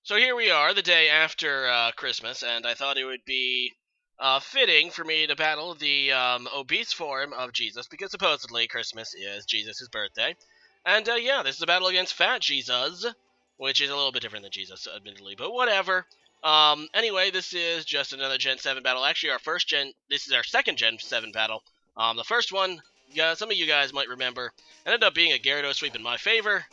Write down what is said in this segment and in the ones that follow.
So here we are, the day after Christmas, and I thought it would be fitting for me to battle the obese form of Jesus, because supposedly Christmas is Jesus' birthday. And yeah, this is a battle against Fat Jesus, which is a little bit different than Jesus, admittedly, but whatever. Anyway, this is just another Gen 7 battle. Actually, this is our second Gen 7 battle. The first one, yeah, some of you guys might remember, ended up being a Gyarados sweep in my favor.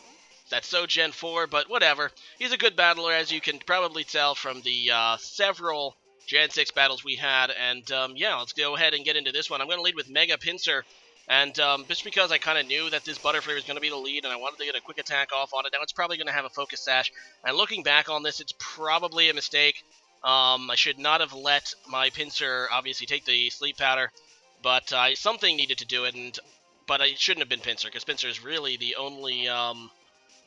That's so Gen 4, but whatever. He's a good battler, as you can probably tell from the several Gen 6 battles we had. And yeah, let's go ahead and get into this one. I'm going to lead with Mega Pinsir. And just because I kind of knew that this Butterfree was going to be the lead and I wanted to get a quick attack off on it, now it's probably going to have a Focus Sash. And looking back on this, it's probably a mistake. I should not have let my Pinsir obviously take the Sleep Powder, but something needed to do it, but it shouldn't have been Pinsir, because Pinsir is really the only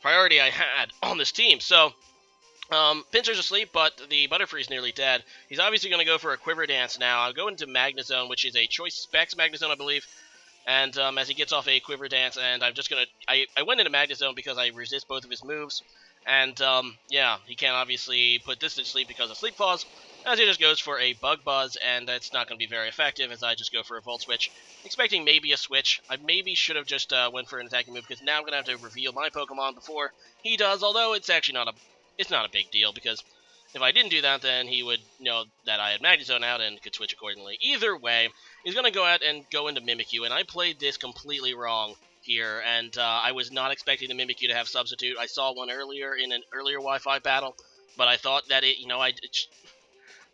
priority I had on this team. So, Pinsir's asleep, but the Butterfree's nearly dead. He's obviously going to go for a Quiver Dance now. I'll go into Magnezone, which is a Choice Specs Magnezone, I believe. And as he gets off a Quiver Dance, and I'm just going to... I went into Magnezone because I resist both of his moves. And, yeah, he can't obviously put this to sleep because of Sleep Claws, as he just goes for a Bug Buzz, and that's not going to be very effective as I just go for a Volt Switch, expecting maybe a switch. I maybe should have just went for an attacking move, because now I'm going to have to reveal my Pokemon before he does, although it's actually not a big deal, because if I didn't do that, then he would know that I had Magnezone out and could switch accordingly. Either way, he's going to go out and go into Mimikyu, and I played this completely wrong here, and I was not expecting the Mimikyu to have Substitute. I saw one earlier in an earlier Wi-Fi battle, but I thought that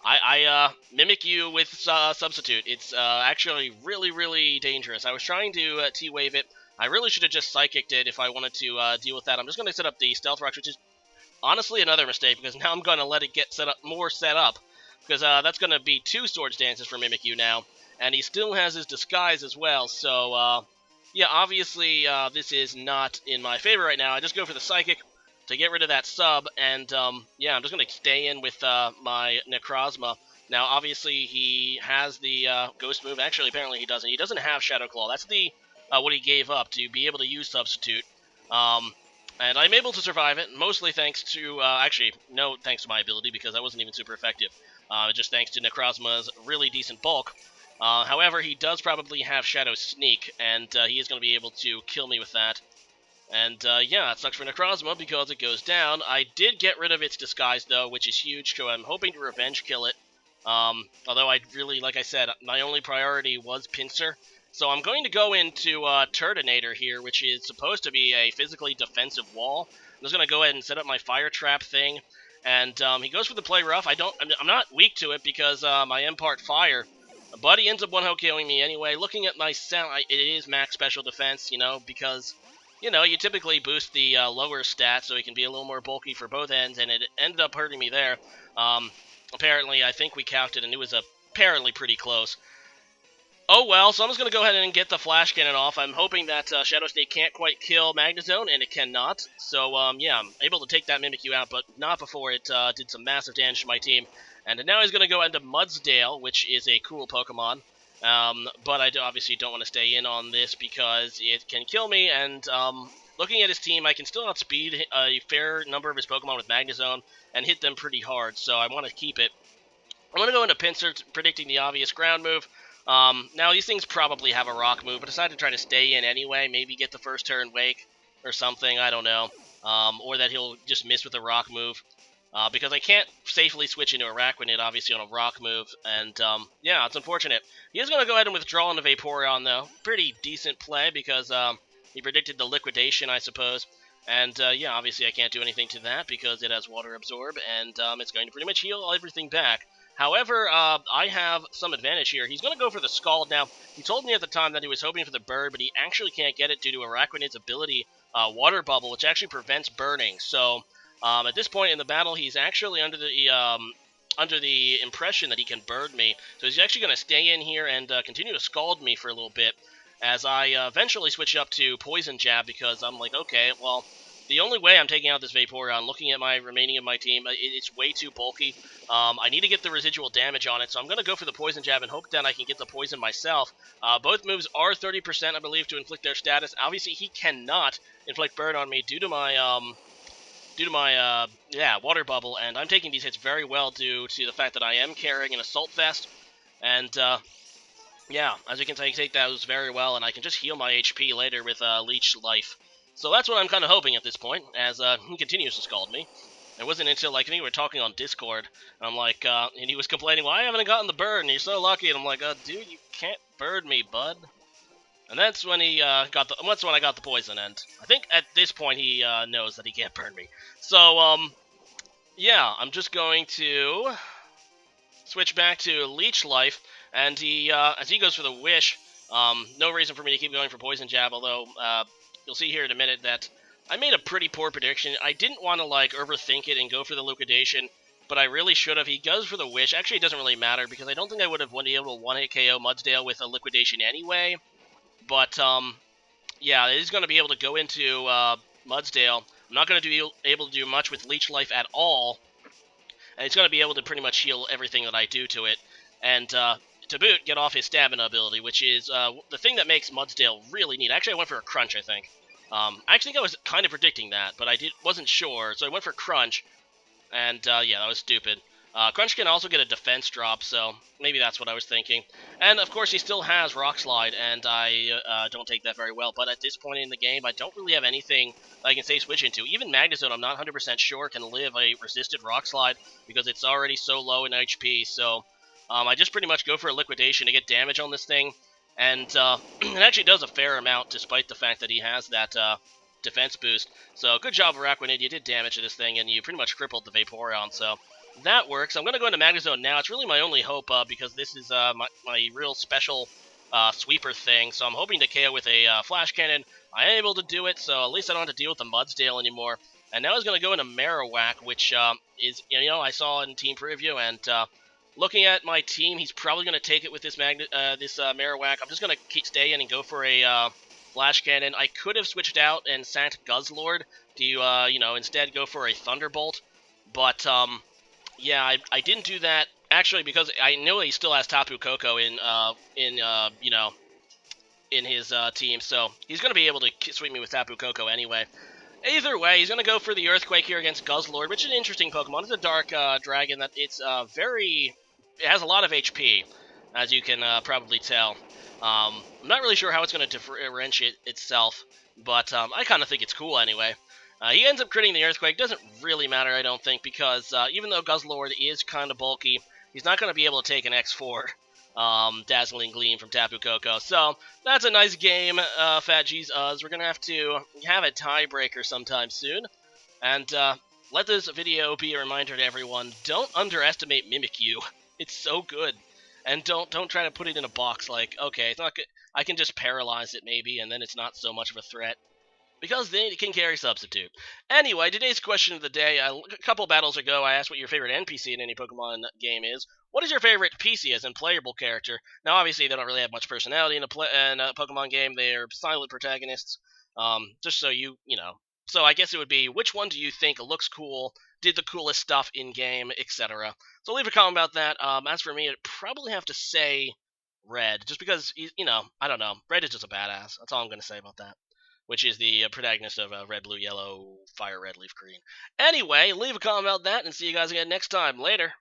I Mimikyu with Substitute. It's actually really, really dangerous. I was trying to T-Wave it. I really should have just Psychicked it if I wanted to deal with that. I'm just going to set up the Stealth Rocks, which is honestly another mistake, because now I'm going to let it get set up, because that's going to be 2 Swords Dances for Mimikyu now, and he still has his Disguise as well, so yeah, obviously this is not in my favor right now. I just go for the Psychic to get rid of that sub, and yeah, I'm just going to stay in with my Necrozma. Now, obviously, he has the Ghost move. Actually, apparently he doesn't. He doesn't have Shadow Claw. That's the what he gave up to be able to use Substitute. And I'm able to survive it, mostly thanks to, actually, no thanks to my ability, because that wasn't even super effective. Just thanks to Necrozma's really decent bulk. However, he does probably have Shadow Sneak, and he is going to be able to kill me with that. And yeah, it sucks for Necrozma because it goes down. I did get rid of its Disguise, though, which is huge, so I'm hoping to Revenge Kill it. Although I really, like I said, my only priority was Pinsir. So I'm going to go into Turtonator here, which is supposed to be a physically defensive wall. I'm just going to go ahead and set up my Fire Trap thing. And he goes for the Play Rough. I'm not weak to it because I am part Fire. But he ends up one-hit killing me anyway. Looking at my sound, it is max special defense, because... you typically boost the lower stats so he can be a little more bulky for both ends, and it ended up hurting me there. Apparently, I think we calced it, and it was apparently pretty close. Oh well, so I'm just going to go ahead and get the Flash Cannon off. I'm hoping that Shadow Sneak can't quite kill Magnezone, and it cannot. So, yeah, I'm able to take that Mimikyu out, but not before it did some massive damage to my team. And now he's going to go into Mudsdale, which is a cool Pokemon. But I obviously don't want to stay in on this because it can kill me, and looking at his team, I can still outspeed a fair number of his Pokemon with Magnezone and hit them pretty hard, so I want to keep it. I'm going to go into Pinsir, predicting the obvious ground move. Now, these things probably have a rock move, but I decided to try to stay in anyway, maybe get the first turn Wake or something, I don't know. Or that he'll just miss with a rock move. Because I can't safely switch into Araquanid, obviously, on a rock move, and, yeah, it's unfortunate. He is going to go ahead and withdraw into Vaporeon, though. Pretty decent play, because, he predicted the Liquidation, I suppose. And, yeah, obviously I can't do anything to that, because it has Water Absorb, and, it's going to pretty much heal everything back. However, I have some advantage here. He's going to go for the Scald now. He told me at the time that he was hoping for the Bird, but he actually can't get it due to Araquanid's ability, Water Bubble, which actually prevents burning, so... at this point in the battle, he's actually under the impression that he can bird me. So he's actually going to stay in here and continue to scald me for a little bit as I eventually switch up to Poison Jab because I'm like, okay, well, the only way I'm taking out this Vaporeon, looking at my remaining of my team, it's way too bulky. I need to get the residual damage on it, so I'm going to go for the Poison Jab and hope that I can get the poison myself. Both moves are 30%, I believe, to inflict their status. Obviously, he cannot inflict burn on me due to my... due to my water bubble, and I'm taking these hits very well due to the fact that I am carrying an Assault Vest, and yeah, as you can see, I take those very well, and I can just heal my HP later with Leech Life. So that's what I'm kind of hoping at this point, as he continues to scald me. It wasn't until, like, I think we were talking on Discord, and I'm like, and he was complaining, why haven't I gotten the bird, and you're so lucky, and I'm like, dude, you can't bird me, bud. And that's when that's when I got the poison, and I think at this point he knows that he can't burn me. So, yeah, I'm just going to switch back to Leech Life, and as he goes for the Wish, no reason for me to keep going for Poison Jab, although you'll see here in a minute that I made a pretty poor prediction. I didn't want to, like, overthink it and go for the Liquidation, but I really should have. He goes for the Wish. Actually, it doesn't really matter, because I don't think I would have been able to one-hit KO Mudsdale with a Liquidation anyway, but, yeah, he's going to be able to go into Mudsdale. I'm not going to be able to do much with Leech Life at all, and he's going to be able to pretty much heal everything that I do to it, and to boot, get off his stamina ability, which is the thing that makes Mudsdale really neat. Actually, I went for a Crunch, I think. I actually think I was kind of predicting that, but I wasn't sure, so I went for Crunch, and yeah, that was stupid. Crunch can also get a defense drop, so maybe that's what I was thinking. And, of course, he still has Rock Slide, and I don't take that very well. But at this point in the game, I don't really have anything I can say switch into. Even Magnezone, I'm not 100% sure, can live a resisted Rock Slide, because it's already so low in HP. So I just pretty much go for a Liquidation to get damage on this thing. And it actually does a fair amount, despite the fact that he has that defense boost. So good job, Araquanid. You did damage to this thing, and you pretty much crippled the Vaporeon. So that works. I'm going to go into Magnezone now. It's really my only hope, because this is my real special sweeper thing. So I'm hoping to KO with a Flash Cannon. I am able to do it, so at least I don't have to deal with the Mudsdale anymore. And now he's going to go into Marowak, which is, I saw in Team Preview, and looking at my team, he's probably going to take it with this Marowak. I'm just going to stay in and go for a Flash Cannon. I could have switched out and sent Guzzlord to, instead go for a Thunderbolt. But, yeah, I didn't do that, actually, because I know he still has Tapu Koko in his team, so he's going to be able to sweep me with Tapu Koko anyway. Either way, he's going to go for the Earthquake here against Guzzlord, which is an interesting Pokemon. It's a dark dragon that it has a lot of HP, as you can probably tell. I'm not really sure how it's going to differentiate itself, but I kind of think it's cool anyway. He ends up critting the Earthquake. Doesn't really matter, I don't think, because even though Guzzlord is kind of bulky, he's not going to be able to take an X4 Dazzling Gleam from Tapu Koko. So that's a nice game, Fat G's We're going to have a tiebreaker sometime soon. And let this video be a reminder to everyone, don't underestimate Mimikyu. It's so good. And don't try to put it in a box like, okay, it's not good. I can just paralyze it maybe, and then it's not so much of a threat, because they can carry Substitute. Anyway, today's question of the day, a couple battles ago, I asked what your favorite NPC in any Pokemon game is. What is your favorite PC as in playable character? Now, obviously, they don't really have much personality in a Pokemon game. They're silent protagonists, just so you know. So I guess it would be, which one do you think looks cool, did the coolest stuff in-game, etc. So leave a comment about that. As for me, I'd probably have to say Red, just because, I don't know. Red is just a badass. That's all I'm going to say about that, which is the protagonist of Red, Blue, Yellow, Fire, Red, Leaf, Green. Anyway, leave a comment about that, and see you guys again next time. Later.